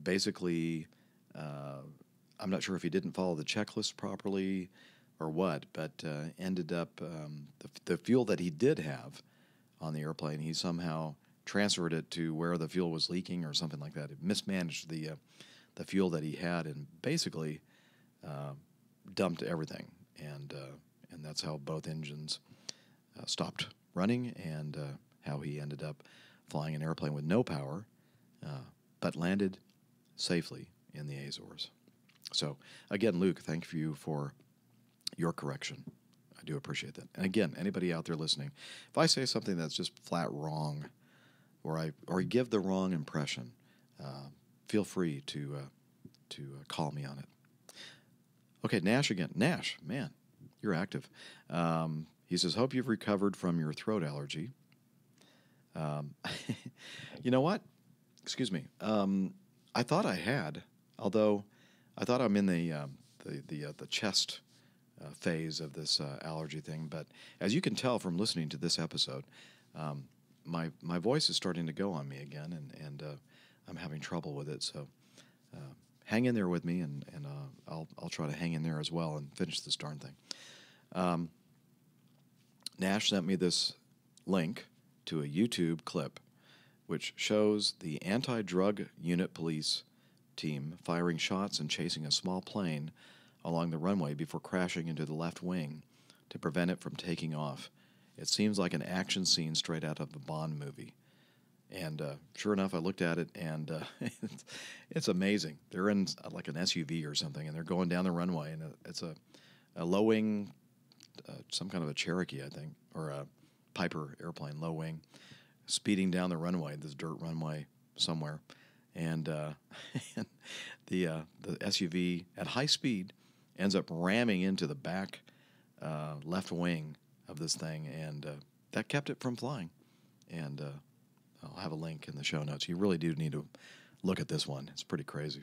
A: basically, I'm not sure if he didn't follow the checklist properly or what, but ended up, the fuel that he did have on the airplane, he somehow transferred it to where the fuel was leaking or something like that. It mismanaged the fuel that he had, and basically dumped everything, and that's how both engines stopped running, and how he ended up flying an airplane with no power, but landed safely in the Azores. So again, Luke, thank you for your correction. I do appreciate that. And again, anybody out there listening, if I say something that's just flat wrong, or I give the wrong impression, feel free to call me on it. Okay, Nash again. Nash, man, you're active. He says, hope you've recovered from your throat allergy. You know what? Excuse me. I thought I had, although I thought I'm in the chest phase of this allergy thing. But as you can tell from listening to this episode, my voice is starting to go on me again, and I'm having trouble with it. So hang in there with me, and I'll try to hang in there as well and finish this darn thing. Nash sent me this link to a YouTube clip which shows the anti-drug unit police team firing shots and chasing a small plane along the runway before crashing into the left wing to prevent it from taking off. It seems like an action scene straight out of a Bond movie. And sure enough, I looked at it, and it's amazing. They're in like an SUV or something, and they're going down the runway, and it's a low-wing some kind of a Cherokee, I think, or a Piper airplane, low wing, speeding down the runway, this dirt runway somewhere, and and the SUV at high speed ends up ramming into the back left wing of this thing, and that kept it from flying. And I'll have a link in the show notes. You really do need to look at this one. It's pretty crazy.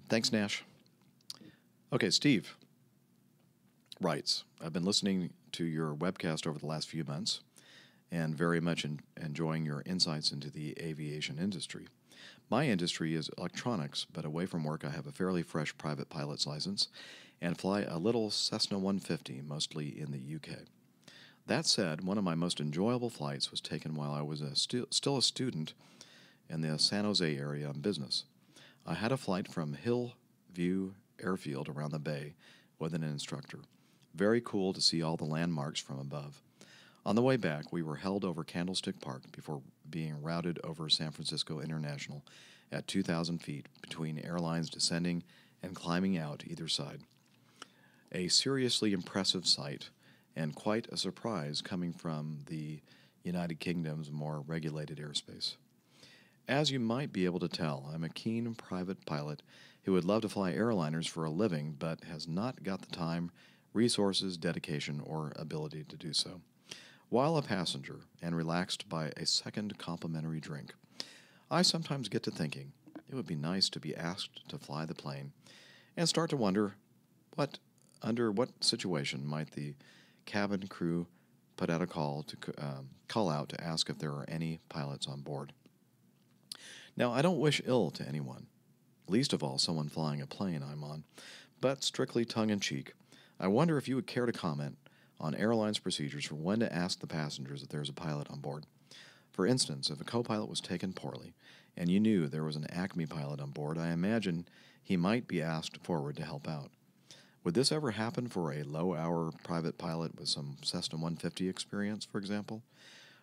A: Thanks, Nash. Okay, Steve writes, I've been listening to your webcast over the last few months and very much enjoying your insights into the aviation industry. My industry is electronics, but away from work I have a fairly fresh private pilot's license and fly a little Cessna 150, mostly in the UK. That said, one of my most enjoyable flights was taken while I was still a student in the San Jose area on business. I had a flight from Hillview Airfield around the bay with an instructor. Very cool to see all the landmarks from above. On the way back, we were held over Candlestick Park before being routed over San Francisco International at 2,000 feet between airlines descending and climbing out either side. A seriously impressive sight and quite a surprise coming from the United Kingdom's more regulated airspace. As you might be able to tell, I'm a keen private pilot who would love to fly airliners for a living but has not got the time, resources, dedication, or ability to do so. While a passenger and relaxed by a second complimentary drink, I sometimes get to thinking it would be nice to be asked to fly the plane and start to wonder under what situation might the cabin crew put out a call out to ask if there are any pilots on board. Now, I don't wish ill to anyone, least of all someone flying a plane I'm on, but strictly tongue-in-cheek, I wonder if you would care to comment on airlines' procedures for when to ask the passengers if there's a pilot on board. For instance, if a co-pilot was taken poorly and you knew there was an Acme pilot on board, I imagine he might be asked forward to help out. Would this ever happen for a low-hour private pilot with some Cessna 150 experience, for example?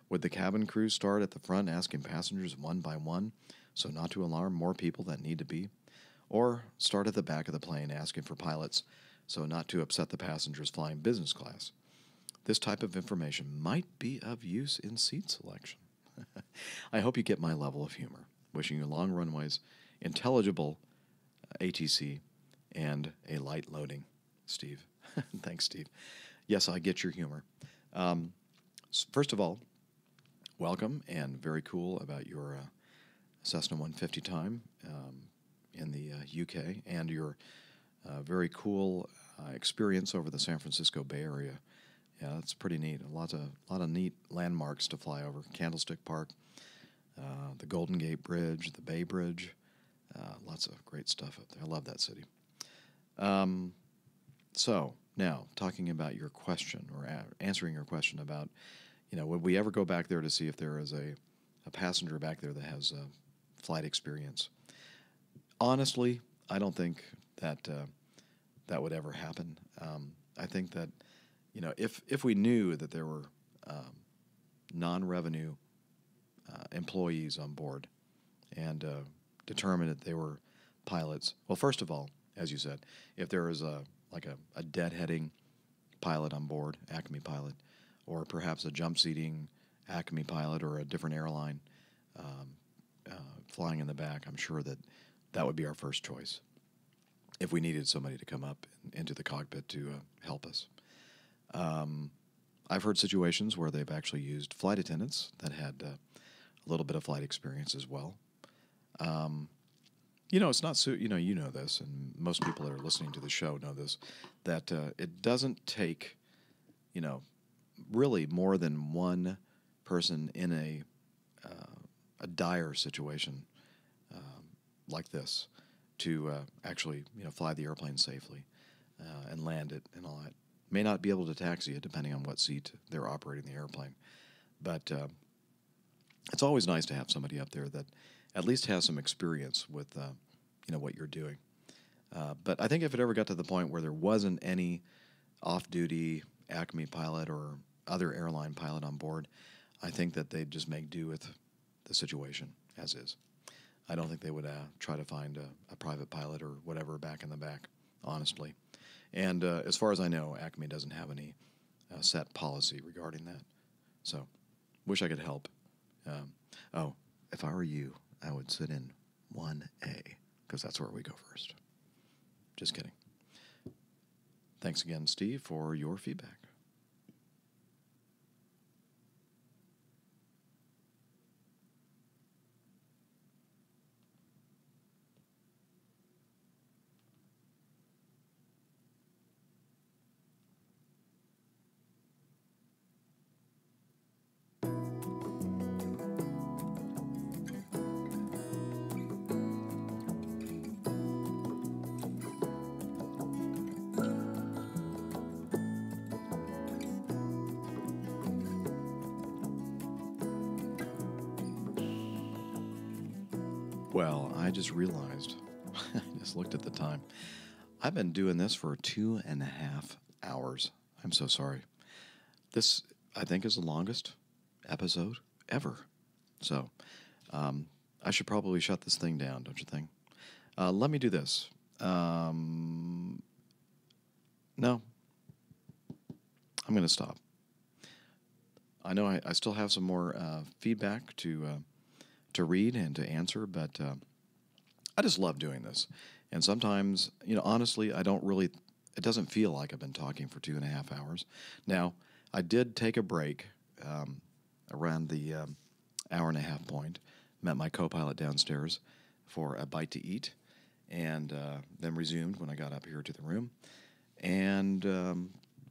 A: Would the cabin crew start at the front asking passengers one by one, so not to alarm more people that need to be? Or start at the back of the plane asking for pilots, so not to upset the passengers flying business class? This type of information might be of use in seat selection. I hope you get my level of humor. Wishing you long runways, intelligible ATC, and a light loading, Steve. Thanks, Steve. Yes, I get your humor. First of all, welcome, and very cool about your Cessna 150 time in the UK, and your very cool experience over the San Francisco Bay Area. Yeah, that's pretty neat. A lot of neat landmarks to fly over. Candlestick Park, the Golden Gate Bridge, the Bay Bridge. Lots of great stuff up there. I love that city. So now, talking about your question, or answering your question about, would we ever go back there to see if there is a passenger back there that has flight experience? Honestly, I don't think that that would ever happen. I think that, if we knew that there were non-revenue employees on board and determined that they were pilots, well, first of all, as you said, if there is a deadheading pilot on board, Acme pilot, or perhaps a jump seating Acme pilot or a different airline flying in the back, I'm sure that would be our first choice if we needed somebody to come up into the cockpit to help us. I've heard situations where they've actually used flight attendants that had a little bit of flight experience as well. It's not so, you know this, and most people that are listening to the show know this, that it doesn't take, really more than one person in a dire situation like this to actually, fly the airplane safely and land it and all that. May not be able to taxi it depending on what seat they're operating the airplane, but it's always nice to have somebody up there that at least has some experience with what you're doing. But I think if it ever got to the point where there wasn't any off-duty Acme pilot or other airline pilot on board, I think that they'd just make do with the situation as is. I don't think they would try to find a private pilot or whatever back in the back. honestly. And as far as I know, Acme doesn't have any set policy regarding that. So, wish I could help. Oh, if I were you, I would sit in 1A, because that's where we go first. Just kidding. Thanks again, Steve, for your feedback. Well, I just realized, I just looked at the time. I've been doing this for 2.5 hours. I'm so sorry. This, I think, is the longest episode ever. So, I should probably shut this thing down, don't you think? Let me do this. No, I'm going to stop. I know I still have some more feedback to read and to answer, but I just love doing this. And sometimes, honestly, it doesn't feel like I've been talking for 2.5 hours. Now, I did take a break around the hour and a half point, met my co-pilot downstairs for a bite to eat, and then resumed when I got up here to the room. And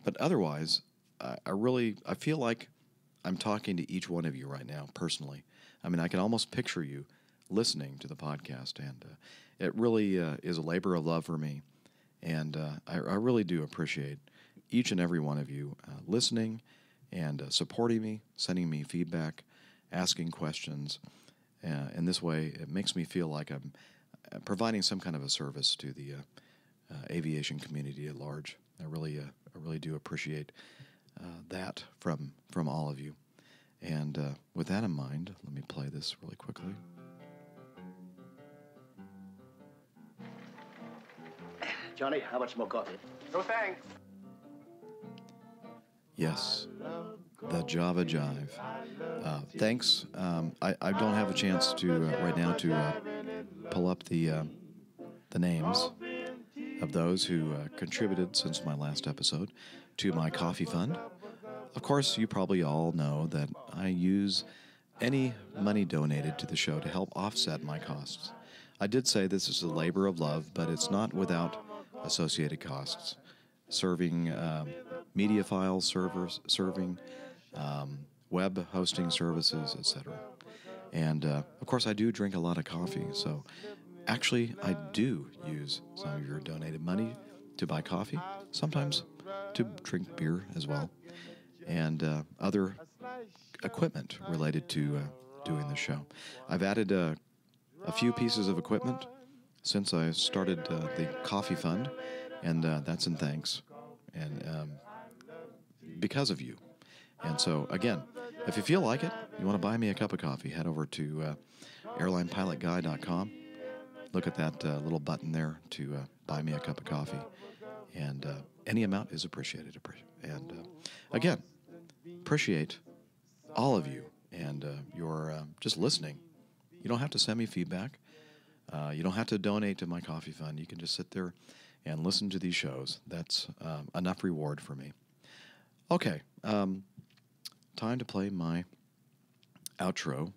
A: but otherwise, I feel like I'm talking to each one of you right now personally. I mean, I can almost picture you listening to the podcast, and it really is a labor of love for me. And I really do appreciate each and every one of you listening and supporting me, sending me feedback, asking questions. In this way, it makes me feel like I'm providing some kind of a service to the aviation community at large. I really do appreciate that from all of you. And with that in mind, let me play this really quickly.
B: Johnny, how much more coffee?
C: No thanks.
A: Yes, the Java Jive. Thanks. I don't have a chance to right now to pull up the names of those who contributed since my last episode to my coffee fund. Of course, you probably all know that I use any money donated to the show to help offset my costs. I did say this is a labor of love, but it's not without associated costs. Serving media file servers, serving web hosting services, etc. And, of course, I do drink a lot of coffee, so actually I do use some of your donated money to buy coffee, sometimes to drink beer as well, and other equipment related to doing the show. I've added a few pieces of equipment since I started the coffee fund, and that's in thanks, and because of you. And so, again, if you feel like it, you want to buy me a cup of coffee, head over to airlinepilotguy.com. Look at that little button there to buy me a cup of coffee, and any amount is appreciated. And again, appreciate all of you and your just listening. You don't have to send me feedback. You don't have to donate to my coffee fund. You can just sit there and listen to these shows. That's enough reward for me. Okay, time to play my outro.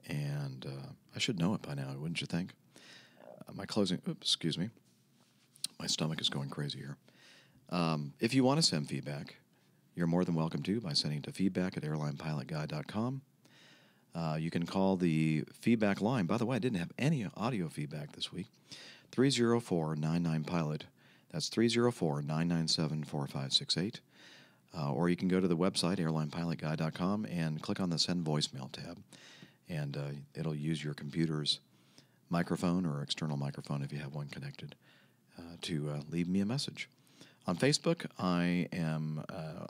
A: And I should know it by now, wouldn't you think? My closing, excuse me. My stomach is going crazy here. If you want to send feedback, you're more than welcome to by sending it to feedback@airlinepilotguy.com. You can call the feedback line. By the way, I didn't have any audio feedback this week. 304-99-PILOT. That's 304-997-4568. Or you can go to the website, airlinepilotguy.com, and click on the Send Voicemail tab. And it'll use your computer's microphone or external microphone if you have one connected to leave me a message. On Facebook, I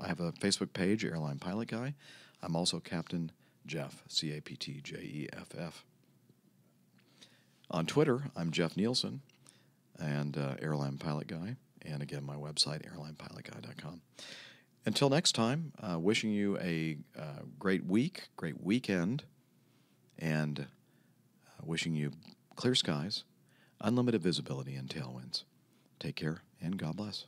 A: have a Facebook page, Airline Pilot Guy. I'm also Captain Jeff, CAPTJEFF. On Twitter, I'm Jeff Nielsen. and Airline Pilot Guy. And again, my website, airlinepilotguy.com. Until next time, wishing you a great week, great weekend, and wishing you clear skies, unlimited visibility, and tailwinds. Take care, and God bless.